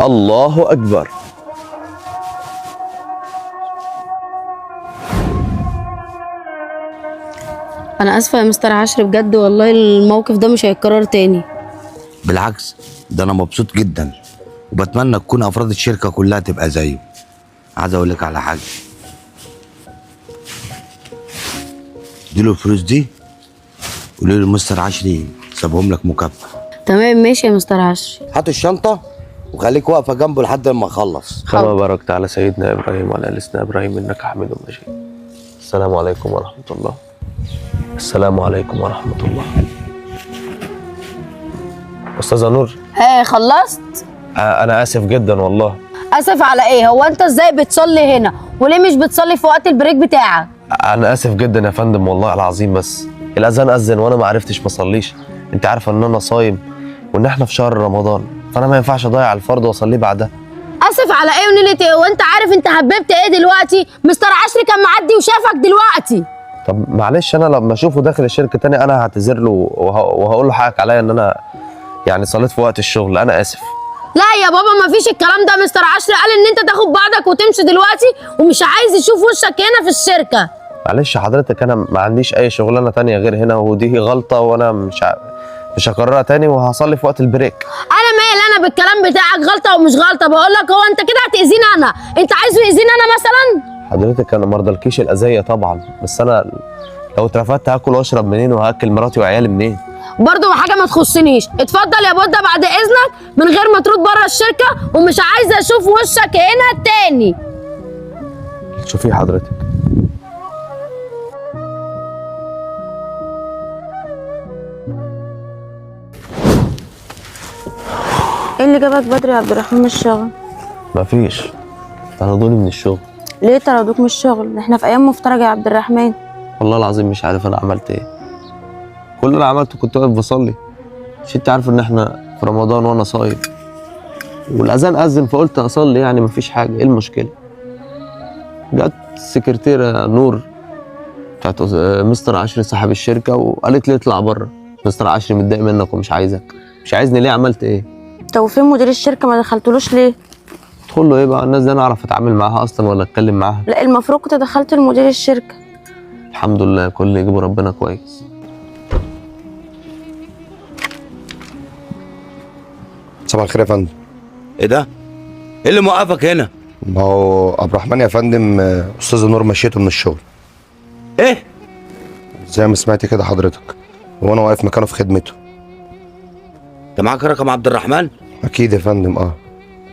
الله اكبر. انا اسفه يا مستر عشري بجد، والله الموقف ده مش هيتكرر تاني. بالعكس، ده انا مبسوط جدا وبتمنى تكون افراد الشركه كلها تبقى زيه. عايز اقول لك على حاجه، اديله الفلوس دي قولي له مستر عشري سابهم لك مكافاه. تمام ماشي يا مستر عشري. هات الشنطه وخليك واقفه جنبه لحد ما اخلص. كما باركت على سيدنا ابراهيم وعلى ال سيدنا ابراهيم انك حميد مجيد. السلام عليكم ورحمه الله. السلام عليكم ورحمه الله. استاذه نور. خلصت؟ انا اسف جدا والله. اسف على ايه؟ هو انت ازاي بتصلي هنا وليه مش بتصلي في وقت البريك بتاعك؟ انا اسف جدا يا فندم والله العظيم، بس الاذان اذن وانا ما عرفتش ما اصليش. انت عارفه ان انا صايم وان احنا في شهر رمضان، فانا ما ينفعش اضيع الفرض واصليه بعدها. اسف على ايه ونيلة ايه؟ وانت عارف انت هببت ايه دلوقتي؟ مستر عشري كان معدي وشافك دلوقتي. طب معلش، انا لما اشوفه داخل الشركه تاني انا هعتذر له وهقول له حقك عليا ان انا يعني صليت في وقت الشغل. انا اسف. لا يا بابا مفيش الكلام ده. مستر عشري قال ان انت تاخد بعضك وتمشي دلوقتي ومش عايز يشوف وشك هنا في الشركه. معلش حضرتك، انا ما عنديش اي شغلانه تانية غير هنا، ودي غلطه وانا مش هكررها تاني وهصلي في وقت البريك. انا مال انا بالكلام بتاعك غلطه ومش غلطه؟ بقول لك هو انت كده هتاذيني انا؟ انت عايزه يأذيني انا مثلا؟ حضرتك انا ما ارضلكيش الاذيه طبعا، بس انا لو اترفدت هاكل واشرب منين وهاكل مراتي وعيالي منين؟ برضه حاجه ما تخصنيش. اتفضل يا بودة بعد اذنك من غير ما ترد بره الشركه، ومش عايزه اشوف وشك هنا تاني. شوفي حضرتك. ايه اللي جابك بدري يا عبد الرحمن من الشغل؟ مفيش، طردوني من الشغل. ليه طردوك من الشغل؟ احنا في ايام مفترجه يا عبد الرحمن. والله العظيم مش عارف انا عملت ايه. كل اللي عملته كنت واقف بصلي. مش انت عارف ان احنا في رمضان وانا صايم والاذان اذن فقلت اصلي، يعني مفيش حاجه. ايه المشكله؟ جت السكرتيره نور بتاعت مستر عشري صاحب الشركه وقالت لي اطلع بره، مستر عشري متضايق منك ومش عايزك. مش عايزني ليه؟ عملت ايه؟ طب وفين مدير الشركه؟ ما دخلتلوش ليه؟ ادخل له ايه بقى؟ الناس دي انا اعرف اتعامل معاها اصلا ولا اتكلم معاها؟ لا المفروض كنت دخلت لمدير الشركه. الحمد لله، كل اللي يجيبه ربنا كويس. صباح الخير يا فندم. ايه ده؟ ايه اللي موقفك هنا؟ ما هو عبد الرحمن يا فندم استاذ نور مشيته من الشغل. ايه؟ زي ما سمعتي كده حضرتك، وانا واقف مكانه في خدمته. انت معاك رقم عبد الرحمن؟ اكيد يا فندم.